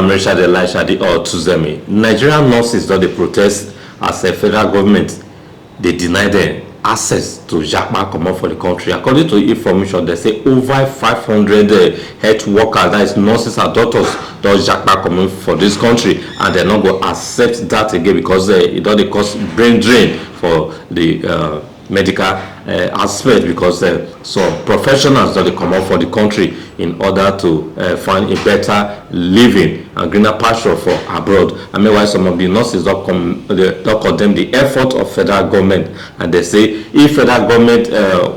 I'm Richard Elishadi or Tuzemi. Nigerian nurses don't they protest as a federal government. They deny them access to Japa come out for the country. According to information, they say over 500 health workers, that is nurses and doctors, does Japa come for this country, and they're not going to accept that again because it don't cause brain drain for the medical aspect, because some professionals that they come out for the country in order to find a better living and greener pasture for abroad. I mean, why some of the nurses don't condemn the effort of federal government, and they say if federal government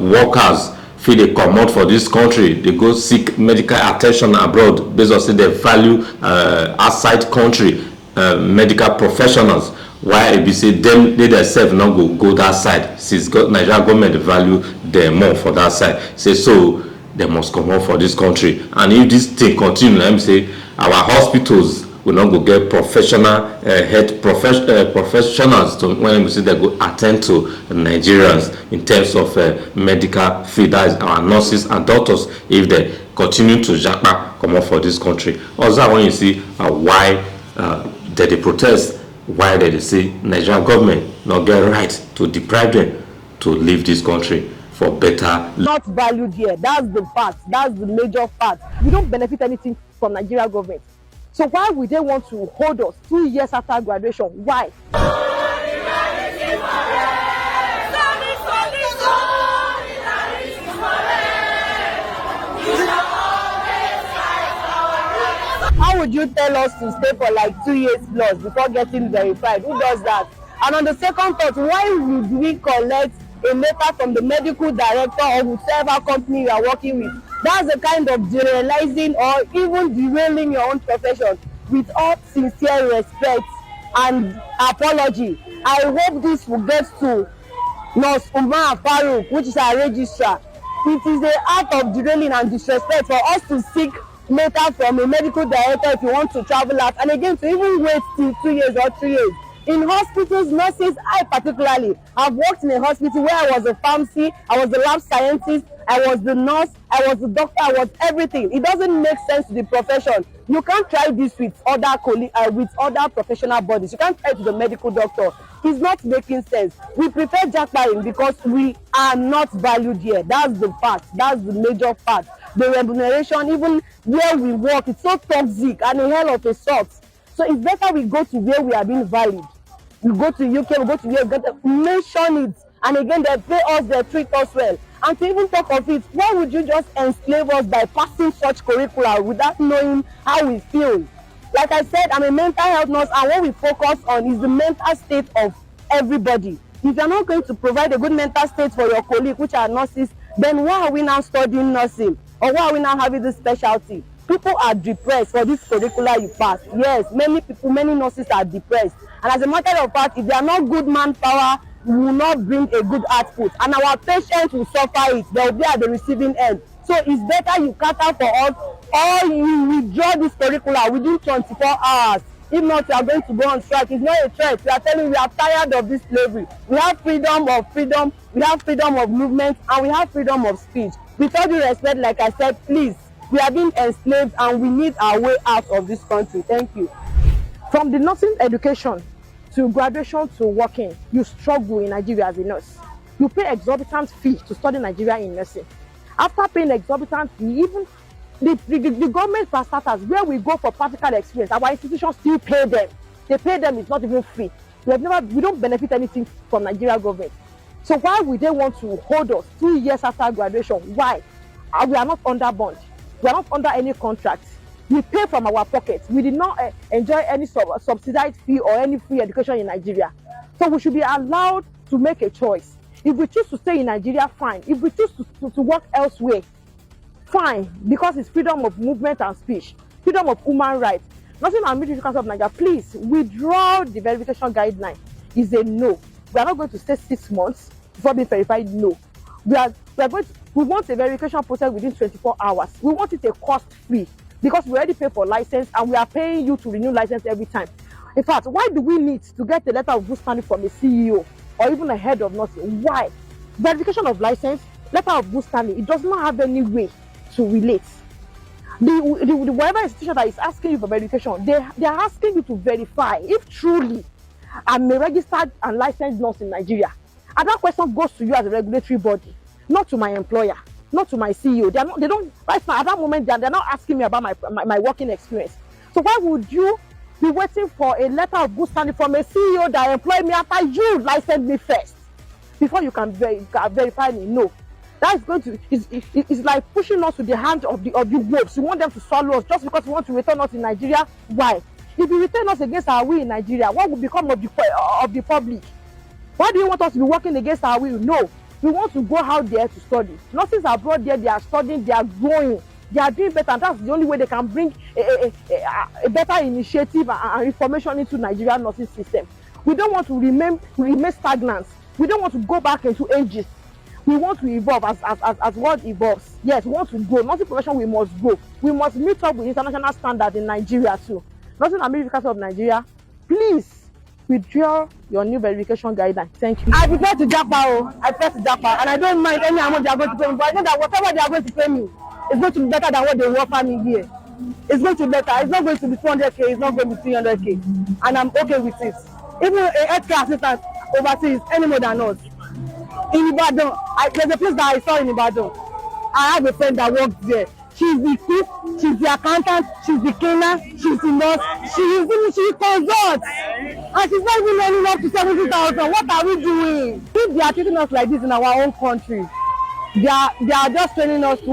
workers feel they come out for this country, they go seek medical attention abroad based on say they value outside country medical professionals. Why ABC them they themselves not go that side, since Nigerian government value them more for that side. Say so they must come out for this country, and if this thing continue, let me say our hospitals will not go get professional health professionals to when we say they go attend to Nigerians in terms of medical field, that is our nurses and doctors, if they continue to japa come out for this country. Also when you see why they protest, why they say Nigerian government not get right to deprive them to leave this country for better. Not valued here. That's the fact. That's the major fact. We don't benefit anything from Nigerian government. So why would they want to hold us 2 years after graduation? Why? How would you tell us to stay for like 2 years plus before getting verified? Who does that? And on the second thought, why would we collect a letter from the medical director or whichever company you are working with? That's a kind of generalizing or even derailing your own profession. With all sincere respect and apology, I hope this will get to Nurse Umar Farouk, which is our registrar. It is the act of derailing and disrespect for us to seek letter from a medical director if you want to travel out, and again to even wait till 2 years or 3 years. In hospitals, nurses, I particularly have worked in a hospital where I was a pharmacy, I was the lab scientist, I was the nurse, I was the doctor, I was everything. It doesn't make sense to the profession. You can't try this with other professional bodies. You can't try it to the medical doctor. It's not making sense. We prefer jackpotting because we are not valued here. That's the fact. That's the major fact. The remuneration, even where we work, it's so toxic and a hell of a sort. So it's better we go to where we are being valued. We go to UK, we go to where we get to mention it. And again, they pay us, they treat us well. And to even talk of it, why would you just enslave us by passing such curricula without knowing how we feel? Like I said, I'm a mental health nurse, and what we focus on is the mental state of everybody. If you're not going to provide a good mental state for your colleagues, which are nurses, then why are we now studying nursing? Or why are we now having this specialty? People are depressed for this curricula you pass. Yes, many nurses are depressed. And as a matter of fact, if they are not good manpower, we will not bring a good output. And our patients will suffer it. They will be at the receiving end. So it's better you cater for us, or you withdraw this curricula within 24 hours. If not, you are going to go on strike. It's not a threat. We are telling you we are tired of this slavery. We have freedom, we have freedom of movement, and we have freedom of speech. With all due respect, like I said, please, we are being enslaved and we need our way out of this country. Thank you. From the nursing education to graduation to working, you struggle in Nigeria as a nurse. You pay exorbitant fee to study Nigeria in nursing. After paying exorbitant fee, even the government for starters, where we go for practical experience, our institutions still pay them. They pay them, it's not even free. We don't benefit anything from Nigeria government. So why would they want to hold us 2 years after graduation? Why? We are not under bond. We are not under any contract. We pay from our pockets. We did not enjoy any subsidized fee or any free education in Nigeria. So we should be allowed to make a choice. If we choose to stay in Nigeria, fine. If we choose to work elsewhere, fine, because it's freedom of movement and speech, freedom of human rights. Nursing and Midwifery Council of Nigeria, please withdraw the verification guideline. Is a no. We are not going to stay 6 months before being verified. No. We want a verification process within 24 hours. We want it a cost-free because we already pay for license and we are paying you to renew license every time. In fact, why do we need to get a letter of good standing from a CEO or even a head of nursing? Why? Verification of license, letter of good standing, it does not have any way to relate. The whatever institution that is asking you for verification, they are asking you to verify if truly I'm a registered and licensed nurse in Nigeria. And that question goes to you as a regulatory body, not to my employer, not to my CEO. They don't right now at that moment they're not asking me about my working experience. So why would you be waiting for a letter of good standing from a CEO that employed me after you licensed me first before you can verify me? No. That is going to it's like pushing us to the hand of the wolves. You want them to swallow us just because you want to return us in Nigeria. Why? If you return us against our will in Nigeria, what will become of the public? Why do you want us to be working against our will? No. We want to go out there to study. Nurses abroad there, they are studying, they are growing, they are doing better, and that's the only way they can bring a better initiative and information into Nigerian nursing system. We don't want to remain stagnant. We don't want to go back into ages. We want to evolve as world evolves. Yes, we want to grow. Nursing profession, we must grow. We must meet up with international standards in Nigeria too. Nursing and Medical Council of Nigeria, please withdraw your new verification guideline. Thank you. I prefer to japa. I prefer to japa, and I don't mind any amount they are going to pay me. But I know that whatever they are going to pay me is going to be better than what they will offer me here. It's going to be better. It's not going to be 200k. It's not going to be 300k, and I'm okay with it. Even a healthcare assistant overseas any more than us. In Ibadan, there's a place that I saw in Ibadan. I have a friend that works there. She's the cook, she's the accountant, she's the cleaner, she's the nurse, she consults, and she's not even earning up to 70,000. What are we doing? If they are treating us like this in our own country, they are just training us to want